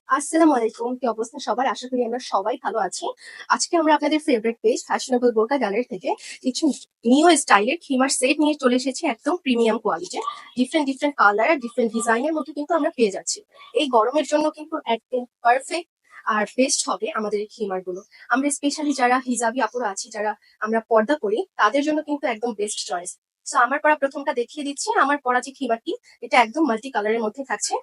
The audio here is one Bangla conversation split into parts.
আসসালামু আলাইকুম। কি অবস্থা সবার? আশা করি আমরা সবাই ভালো আছি। আজকে আমরা আপনাদের ফেভারিট পেজ ফ্যাশনেবল বোরকা গ্যালারি থেকে কিছু নিউ স্টাইলের খিমার সেট নিয়ে চলে এসেছি, একদম প্রিমিয়াম কোয়ালিটির। ডিফারেন্ট ডিফারেন্ট কালার, ডিফারেন্ট ডিজাইনের মধ্যে কিন্তু আমরা পেয়ে যাচ্ছি। এই গরমের জন্য কিন্তু একদম পারফেক্ট আর বেস্ট হবে আমাদের এই খিমার গুলো। আমরা স্পেশালি যারা হিজাবি আপুরা আছি, যারা আমরা পর্দা করি, তাদের জন্য কিন্তু একদম বেস্ট চয়েস। তো আমার পরা প্রথমটা দেখিয়ে দিচ্ছি। আমার পরা যে খিমারটি, এটা একদম মাল্টি কালারের মধ্যে থাকছে।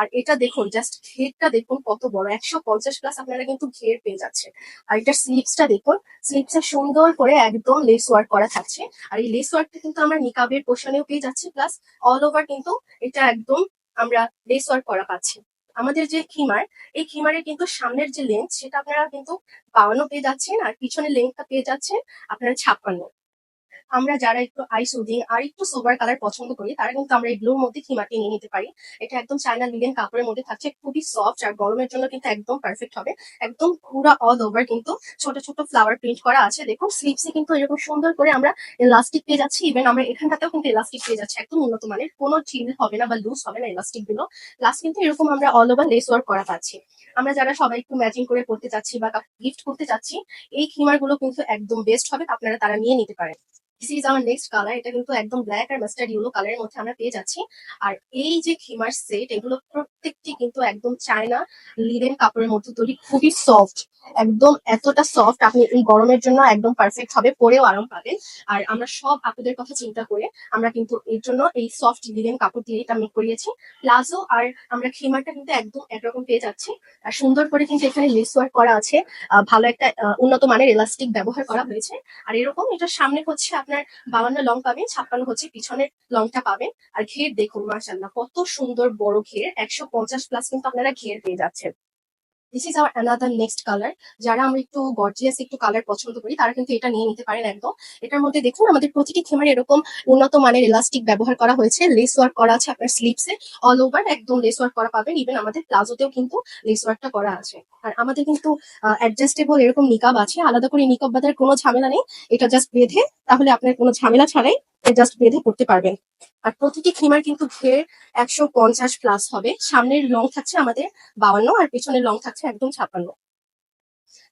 আর এটা দেখুন, জাস্ট ঘেরটা দেখুন কত বড়, 150+ আপনারা কিন্তু ঘের পেয়ে যাচ্ছে। আর এটার স্লিপসটা দেখুন, স্লিপসে সুন্দর করে একদম লেস ওয়ার্ক করা থাকছে। আর এই লেস ওয়ার্কটা কিন্তু আমরা নিকাবের পোর্শনেও পেয়ে যাচ্ছি, প্লাস অল ওভার কিন্তু এটা একদম আমরা লেস ওয়ার্ক করা পাচ্ছি। আমাদের যে খিমার, এই খিমারের কিন্তু সামনের যে লেন্থ, সেটা আপনারা কিন্তু 52 পেয়ে যাচ্ছেন, আর পিছনের লেন্থটা পেয়ে যাচ্ছেন আপনারা 56। আমরা যারা একটু আই সুদিং আর একটু সোবার কালার পছন্দ করি, তারা কিন্তু আমরা এই ব্লুর মধ্যে থিমাটি নিয়ে নিতে পারি। এটা একদম চায়না লিনেন কাপড়ের মধ্যে থাকছে, খুবই সফট, আর গরমের জন্য কিন্তু একদম পারফেক্ট হবে। একদম পুরো অল ওভার কিন্তু ছোট ছোট ফ্লাওয়ার প্রিন্ট করা আছে। দেখুন স্লিপসে কিন্তু এরকম সুন্দর করে আমরা এলাস্টিক পেয়ে যাচ্ছি। ইভেন আমরা এখানটাতেও কিন্তু এলাস্টিক পেয়ে যাচ্ছি, একদম উন্নত মানের, কোনো ঢিল হবে না বা লুজ হবে না এলাস্টিক গুলো। প্লাস কিন্তু এরকম আমরা অল ওভার লেস ওয়ার্ক করা পাচ্ছি। আমরা যারা সবাই একটু ম্যাচিং করে পড়তে চাচ্ছি বা গিফট করতে চাচ্ছি, এই খিমার গুলো কিন্তু একদম বেস্ট হবে, আপনারা তারা নিয়ে নিতে পারেন। দিস ইজ আমার নেক্সট কালার। এটা কিন্তু একদম ব্ল্যাক আর মাস্টার্ড ইয়েলো কালারের মধ্যে আমরা পেয়ে যাচ্ছি। আর এই যে খিমার সেট, এগুলো প্রত্যেকটি কিন্তু একদম চায়না লিনেন কাপড়ের মধ্যে তৈরি, খুবই সফট। একদম এতটা সফট, আপনি এই গরমের জন্য একদম পারফেক্ট হবে, পরেও আরাম পাবেন। আর আমরা সব আপুদের কথা চিন্তা করে আমরা কিন্তু এর জন্য এই সফট লিনেন কাপড় দিয়ে এটা মেক করিয়েছি। প্লাজো আর আমরা খিমারটা কিন্তু একদম একরকম পেয়ে যাচ্ছি। আর সুন্দর করে কিন্তু এখানে লেস ওয়ার্ক করা আছে। ভালো একটা উন্নত মানের এলাস্টিক ব্যবহার করা হয়েছে। আর এরকম এটার সামনে হচ্ছে আপনার 52 লং পাবেন, 56 হচ্ছে পিছনের লংটা পাবেন। আর ঘের দেখুন, মাশাআল্লাহ কত সুন্দর বড় ঘের, 150+ কিন্তু আপনারা ঘের পেয়ে যাচ্ছেন। This is our another next colour. যারা আমরা একটু গর্জিয়াস একটু কালার পছন্দ করি, তারা কিন্তু এটা নিয়ে নিতে পারেন একদম। এটার মধ্যে দেখুন আমাদের প্রতিটি খেমারে এরকম উন্নত মানের এলাস্টিক ব্যবহার করা হয়েছে, লেস ওয়ার্ক করা আছে আপনার স্লিপসে, অল ওভার একদম লেস ওয়ার্ক করা পাবেন। ইভেন আমাদের প্লাজোতেও কিন্তু লেস ওয়ার্কটা করা আছে। আর আমাদের কিন্তু অ্যাডজাস্টেবল এরকম নিকাব আছে, আলাদা করে নিকাব বাঁধার কোনো ঝামেলা নেই। এটা জাস্ট বেঁধে, তাহলে আপনার কোনো ঝামেলা ছাড়াই জাস্ট বেঁধে পড়তে পারবেন। আর প্রতিটি খিমার কিন্তু ঘের 150+ হবে। সামনের লং থাকছে আমাদের 52, আর পেছনের লং থাকছে একদম 56।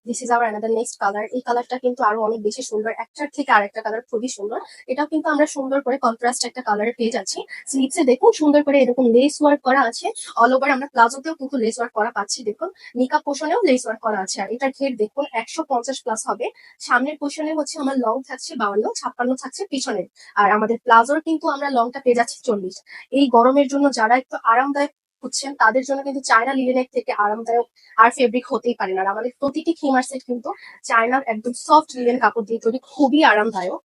This is our another next colour. এই কালারটা কিন্তু আরো অনেক বেশি সুন্দর, একটার থেকে আরেকটা কালার খুবই সুন্দর। এটাও কিন্তু আমরা সুন্দর করে কন্ট্রাস্ট একটা কালার পেয়ে যাচ্ছি। স্লিপসে দেখুন সুন্দর করে এরকম লেস ওয়ার্ক করা আছে। অল ওভার আমরা প্লাজোতেও কিন্তু লেস ওয়ার্ক করা পাচ্ছি, দেখুন নিকাব পোষণেও লেস ওয়ার্ক করা আছে। আর এটার ঘের দেখুন 150+ হবে। সামনের পোষণে হচ্ছে আমার লং থাকছে 52, 56 থাকছে পিছনের। আর আমাদের প্লাজোর কিন্তু আমরা লংটা পেয়ে যাচ্ছি 40। এই গরমের জন্য যারা একটু আরামদায়ক হচ্ছেন, তাদের জন্য কিন্তু চায়না লিনেনের থেকে আরামদায়ক আর ফেব্রিক হতেই পারে না। আর আমাদের প্রতিটি খিমার সেট কিন্তু চায়নার একদম সফট লিনেন কাপড় দিয়ে তৈরি, খুবই আরামদায়ক।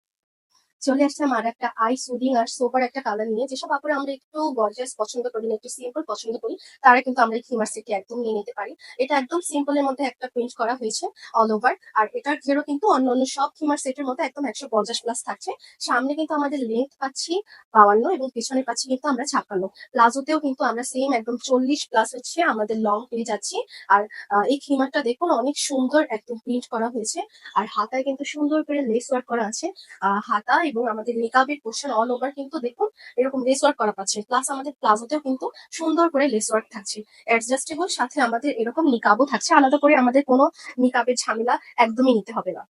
চলে আসলাম আর একটা আই সুদিং আর সোপার একটা কালার নিয়ে। যেসব আপুরা আমরা একটু গর্জিয়াস পছন্দ করি না, একটু সিম্পল পছন্দ করি, তারা কিন্তু আমরা এই থিমার সেটটি একদম নিয়ে নিতে পারি। এটা একদম সিম্পলের মধ্যে একটা প্রিন্ট করা হয়েছে অল ওভার। আর এটার ঘেরও কিন্তু অন্য অন্য সব থিমার সেটের মধ্যে একদম 150+ থাকছে। সামনে কিন্তু আমাদের লেন্থ পাচ্ছি 52, এবং পিছনে পাচ্ছি কিন্তু আমরা 56। প্লাজোতেও কিন্তু আমরা সেম একদম 40+ হচ্ছে আমাদের লং পেয়ে যাচ্ছি। আর এই খিমারটা দেখুন অনেক সুন্দর একদম প্রিন্ট করা হয়েছে। আর হাতায় কিন্তু সুন্দর করে লেস ওয়ার্ক করা আছে। হাতা এবং আমাদের নিকাবের পোর্শন অল ওভার কিন্তু দেখুন এরকম লেস ওয়ার্ক করা পাচ্ছে। প্লাস আমাদের প্লাজোতেও কিন্তু সুন্দর করে লেস ওয়ার্ক থাকছে, অ্যাডজাস্টেবল। সাথে আমাদের এরকম নিকাবও থাকছে, আলাদা করে আমাদের কোনো নিকাবের ঝামেলা একদমই নিতে হবে না।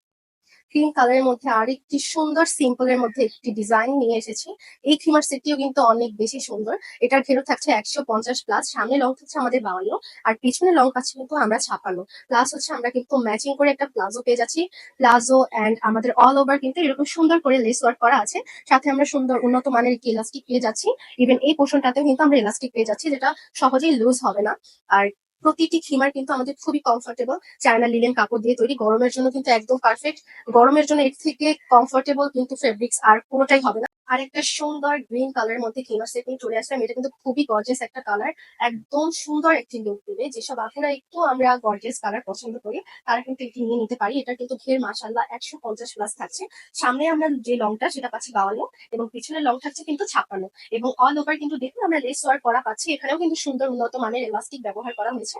ক্রিম কালারের মধ্যে আরেকটি সুন্দর সিম্পলের মধ্যে একটি ডিজাইন নিয়ে এসেছি। এই থিমার সেটটিও কিন্তু অনেক বেশি সুন্দর। এটার ঘেরও থাকছে 150+, সামনে লং থাকছে আমাদের 52, আর পিছনে লং পাচ্ছি কিন্তু আমরা 56। প্লাস হচ্ছে আমরা কিন্তু ম্যাচিং করে একটা প্লাজো পেয়ে যাচ্ছি। প্লাজো অ্যান্ড আমাদের অল ওভার কিন্তু এরকম সুন্দর করে লেস ওয়ার্ক করা আছে। সাথে আমরা সুন্দর উন্নত মানের একটি ইলাস্টিক পেয়ে যাচ্ছি। ইভেন এই পোর্শনটাতেও কিন্তু আমরা ইলাস্টিক পেয়ে যাচ্ছি, যেটা সহজেই লুজ হবে না। আর প্রতিটি খিমার কিন্তু আমাদের খুবই কমফোর্টেবল, চায়না লিনেন কাপড় দিয়ে তৈরি, গরমের জন্য কিন্তু একদম পারফেক্ট। গরমের জন্য এর থেকে কমফোর্টেবল কিন্তু ফেব্রিক্স আর কোনোটাই হবে না। আর একটা সুন্দর গ্রিন কালারের মধ্যে কিমার সেট নিয়ে চলে আসলাম। এটা কিন্তু খুবই গর্জিয়াস একটা কালার, একদম সুন্দর একটি লুক দেবে। যেসব আপুরা একটু আমরা গর্জিয়াস কালার পছন্দ করি, তারা কিন্তু এটি নিয়ে নিতে পারি। এটা কিন্তু ঘের মাসাল্লাহ 150+ থাকছে। সামনে আমরা যে লংটা সেটা পাচ্ছি 52, এবং পিছনের লং থাকছে কিন্তু 56। এবং অল ওভার কিন্তু দেখুন আমরা লেস ওয়ার্ক করা পাচ্ছি, এখানেও কিন্তু সুন্দর উন্নত মানের এলাস্টিক ব্যবহার করা হয়েছে।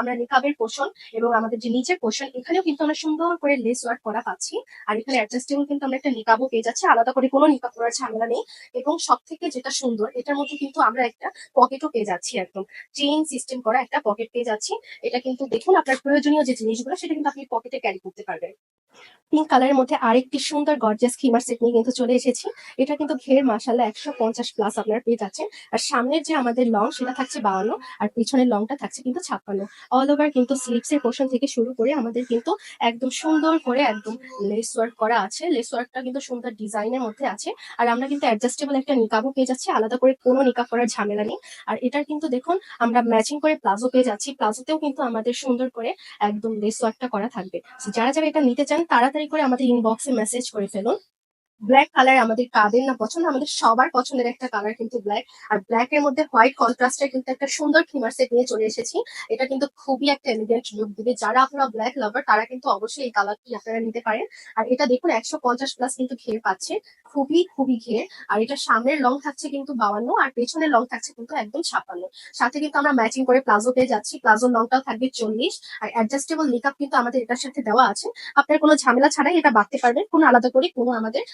আমরা নিকাবের পোর্শন এবং আমাদের যে নিচের পোর্শন, এখানেও কিন্তু আমরা সুন্দর করে লেস ওয়ার্ক করা পাচ্ছি। আর এখানে অ্যাডজাস্টেবল কিন্তু আমরা একটা নিকাবও পেয়ে যাচ্ছি, আলাদা করে কোনো নিকাব করার ঝামেলা ঝামেলা নেই। এবং সব থেকে যেটা সুন্দর, এটার মধ্যে কিন্তু আমরা একটা পকেটও পেয়ে যাচ্ছি, একদম চেইন সিস্টেম করা একটা পকেট পেয়ে যাচ্ছি। এটা কিন্তু দেখুন আপনার প্রয়োজনীয় যে জিনিসগুলো সেটা কিন্তু আপনি পকেটে ক্যারি করতে পারবেন। পিঙ্ক কালারের মধ্যে আরেকটি সুন্দর গর্জিয়াস খিমার সেট নিয়ে কিন্তু চলে এসেছি। এটা কিন্তু ঘের মাসাল্লাহ 150 প্লাস আপনারা পেয়ে যাচ্ছেন। আর সামনের যে আমাদের লং সেটা থাকছে 52, আর পিছনের লংটা থাকছে কিন্তু 56। অল ওভার কিন্তু স্লিভস এর পোর্শন থেকে শুরু করে আমাদের কিন্তু একদম সুন্দর করে একদম লেস ওয়ার্ক করা আছে। লেস ওয়ার্কটা কিন্তু সুন্দর ডিজাইনের মধ্যে আছে। আর আমরা কিন্তু অ্যাডজাস্টেবল একটা নিকাবও পেয়ে যাচ্ছি, আলাদা করে কোনো নিকাব করার ঝামেলা নেই। আর এটার কিন্তু দেখুন আমরা ম্যাচিং করে প্লাজো পেয়ে যাচ্ছি। প্লাজোতেও কিন্তু আমাদের সুন্দর করে একদম লেস ওয়ার্কটা করা থাকবে। So, যারা যারা এটা নিতে চান তাড়াতাড়ি করে আমাদের ইনবক্সে মেসেজ করে ফেলুন। ব্ল্যাক কালার আমাদের কাদের না পছন্দ, আমাদের সবার পছন্দের একটা কালার কিন্তু ব্ল্যাক। আর ব্ল্যাক এর মধ্যে হোয়াইট কন্ট্রাস্টের কিন্তু একটা সুন্দর থিমার সেট নিয়ে চলে এসেছি। এটা কিন্তু খুবই একটা এলিগেন্ট লুক দিবে। যারা আপনারা ব্ল্যাক লাভার তারা কিন্তু অবশ্যই এই কালারটি আপনারা নিতে পারেন। আর এটা দেখুন 150 প্লাস কিন্তু ঘের পাচ্ছে, খুবই খুবই ঘের। আর এটা সামনের লং থাকছে কিন্তু 52, আর পেছনের লং থাকছে কিন্তু একদম 56। সাথে কিন্তু আমরা ম্যাচিং করে প্লাজো পেয়ে যাচ্ছি, প্লাজোর লংটাও থাকবে 40। আর অ্যাডজাস্টেবল মেকআপ কিন্তু আমাদের এটার সাথে দেওয়া আছে। আপনার কোনো ঝামেলা ছাড়াই এটা বাঁধতে পারবেন, কোনো আলাদা করে কোনো আমাদের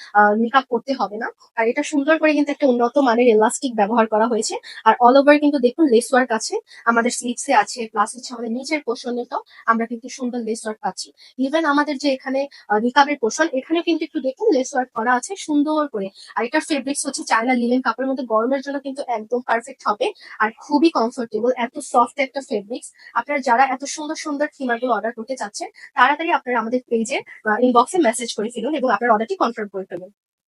মেকআপ করতে হবে না। আর এটা সুন্দর করে কিন্তু একটা উন্নত মানের এলাস্টিক ব্যবহার করা হয়েছে। আর অল ওভার কিন্তু দেখুন লেস ওয়ার্ক আছে, আমাদের স্লিভসে আছে, প্লাস হচ্ছে আমাদের নিচের পোর্শনেটাও আমরা কিন্তু সুন্দর লেস ওয়ার্ক পাচ্ছি। ইভেন আমাদের যে এখানে নিকাবের পোর্শন, এখানে কিন্তু একটু দেখুন লেস ওয়ার্ক করা আছে সুন্দর করে। আর এটার ফেব্রিক্স হচ্ছে চায়না লিনেন কাপড়ের মধ্যে, গরমের জন্য কিন্তু একদম পারফেক্ট হবে। আর খুবই কমফোর্টেবল, এত সফট একটা ফেব্রিক্স। আপনারা যারা এত সুন্দর সুন্দর থিমার গুলো অর্ডার করতে চাচ্ছেন তাড়াতাড়ি আপনারা আমাদের পেজে ইনবক্সে মেসেজ করে ফেলুন এবং আপনার অর্ডারটি কনফার্ম করে ফেলুন।